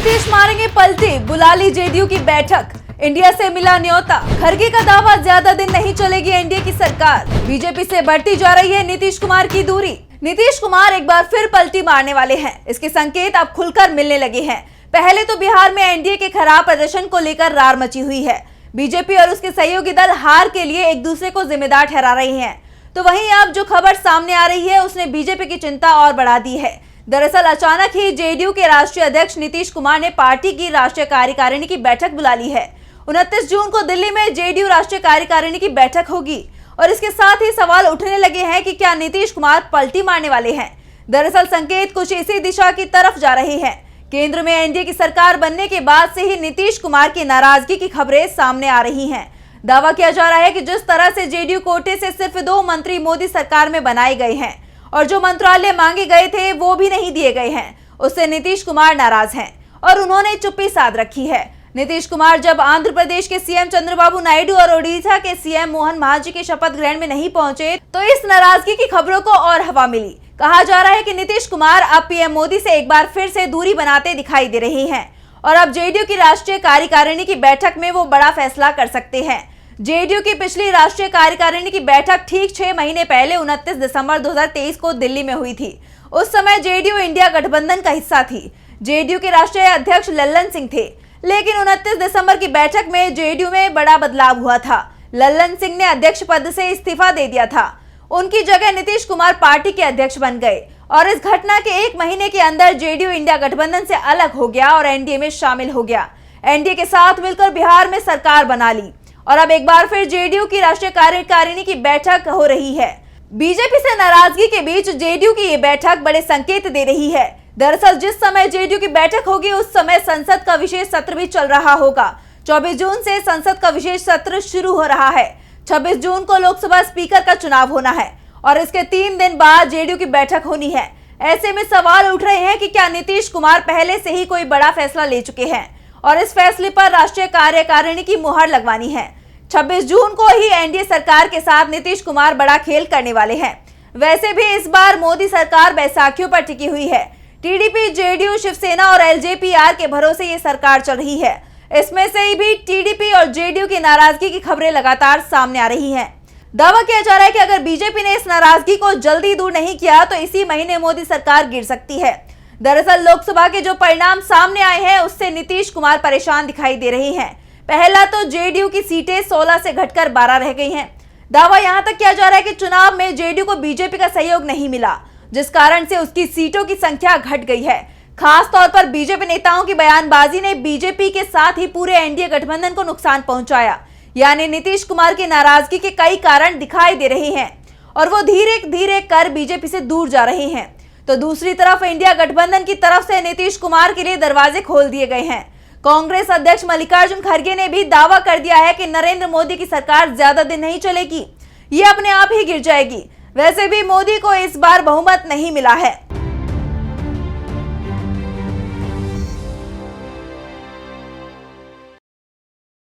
नीतीश मारेंगे पलटी, बुला ली जेडीयू की बैठक, इंडिया से मिला न्योता। खड़गे का दावा, ज्यादा दिन नहीं चलेगी एनडीए की सरकार। बीजेपी से बढ़ती जा रही है नीतीश कुमार की दूरी। नीतीश कुमार एक बार फिर पलटी मारने वाले हैं। इसके संकेत अब खुलकर मिलने लगे हैं। पहले तो बिहार में एनडीए के खराब प्रदर्शन को लेकर रार मची हुई है। बीजेपी और उसके सहयोगी दल हार के लिए एक दूसरे को जिम्मेदार ठहरा रहे हैं। तो वहीं अब जो खबर सामने आ रही है उसने बीजेपी की चिंता और बढ़ा दी है। दरअसल अचानक ही जेडीयू के राष्ट्रीय अध्यक्ष नीतीश कुमार ने पार्टी की राष्ट्रीय कार्यकारिणी की बैठक बुला ली है। 29 जून को दिल्ली में जेडीयू राष्ट्रीय कार्यकारिणी की बैठक होगी और इसके साथ ही सवाल उठने लगे हैं कि क्या नीतीश कुमार पलटी मारने वाले हैं। दरअसल संकेत कुछ इसी दिशा की तरफ जा रहे हैं। केंद्र में एनडीए की सरकार बनने के बाद से ही नीतीश कुमार की नाराजगी की खबरें सामने आ रही हैं। दावा किया जा रहा है कि जिस तरह से जेडीयू कोटे से सिर्फ 2 मंत्री मोदी सरकार में बनाए गए हैं और जो मंत्रालय मांगे गए थे वो भी नहीं दिए गए हैं, उससे नीतीश कुमार नाराज हैं और उन्होंने चुप्पी साध रखी है। नीतीश कुमार जब आंध्र प्रदेश के सीएम चंद्रबाबू नायडू और ओडिशा के सीएम मोहन महाजी के शपथ ग्रहण में नहीं पहुंचे तो इस नाराजगी की खबरों को और हवा मिली। कहा जा रहा है कि नीतीश कुमार अब पीएम मोदी से एक बार फिर से दूरी बनाते दिखाई दे रहे हैं और अब जेडीयू की राष्ट्रीय कार्यकारिणी की बैठक में वो बड़ा फैसला कर सकते हैं। जेडीयू की पिछली राष्ट्रीय कार्यकारिणी की बैठक ठीक 6 महीने पहले 29 दिसंबर 2023 को दिल्ली में हुई थी। उस समय जेडीयू इंडिया गठबंधन का हिस्सा थी। जेडीयू के राष्ट्रीय अध्यक्ष लल्लन सिंह थे, लेकिन 29 दिसंबर की बैठक में जेडीयू में बड़ा बदलाव हुआ था। लल्लन सिंह ने अध्यक्ष पद से इस्तीफा दे दिया था। उनकी जगह नीतीश कुमार पार्टी के अध्यक्ष बन गए और इस घटना के 1 महीने के अंदर जेडीयू इंडिया गठबंधन से अलग हो गया और एनडीए में शामिल हो गया। एनडीए के साथ मिलकर बिहार में सरकार बना ली और अब एक बार फिर जेडीयू की राष्ट्रीय कार्यकारिणी की बैठक हो रही है। बीजेपी से नाराजगी के बीच जेडीयू की ये बैठक बड़े संकेत दे रही है। दरअसल जिस समय जेडीयू की बैठक होगी उस समय संसद का विशेष सत्र भी चल रहा होगा। 24 जून से संसद का विशेष सत्र शुरू हो रहा है। 26 जून को लोकसभा स्पीकर का चुनाव होना है और इसके 3 दिन बाद जेडीयू की बैठक होनी है। ऐसे में सवाल उठ रहे हैं कि क्या नीतीश कुमार पहले से ही कोई बड़ा फैसला ले चुके हैं और इस फैसले पर राष्ट्रीय कार्यकारिणी की मुहर लगवानी है। 26 जून को ही एनडीए सरकार के साथ नीतीश कुमार बड़ा खेल करने वाले हैं। वैसे भी इस बार मोदी सरकार बैसाखियों पर टिकी हुई है। टीडीपी, जेडीयू, शिवसेना और एलजेपीआर के भरोसे ये सरकार चल रही है। इसमें से भी टीडीपी और जेडीयू की नाराजगी की खबरें लगातार सामने आ रही हैं। दावा किया जा रहा है कि अगर बीजेपी ने इस नाराजगी को जल्दी दूर नहीं किया तो इसी महीने मोदी सरकार गिर सकती है। दरअसल लोकसभा के जो परिणाम सामने आए हैं उससे नीतीश कुमार परेशान दिखाई दे रहे हैं। पहला तो जेडीयू की सीटें 16 से घटकर 12 रह गई हैं। दावा यहां तक किया जा रहा है कि चुनाव में जेडीयू को बीजेपी का सहयोग नहीं मिला, जिस कारण से उसकी सीटों की संख्या घट गई है। खास तौर पर बीजेपी नेताओं की बयानबाजी ने बीजेपी के साथ ही पूरे एनडीए गठबंधन को नुकसान पहुंचाया। यानी नीतीश कुमार की नाराजगी के कई कारण दिखाई दे रहे हैं और वो धीरे धीरे कर बीजेपी से दूर जा रहे हैं। तो दूसरी तरफ इंडिया गठबंधन की तरफ से नीतीश कुमार के लिए दरवाजे खोल दिए गए हैं। कांग्रेस अध्यक्ष मल्लिकार्जुन खड़गे ने भी दावा कर दिया है कि नरेंद्र मोदी की सरकार ज्यादा दिन नहीं चलेगी, ये अपने आप ही गिर जाएगी। वैसे भी मोदी को इस बार बहुमत नहीं मिला है।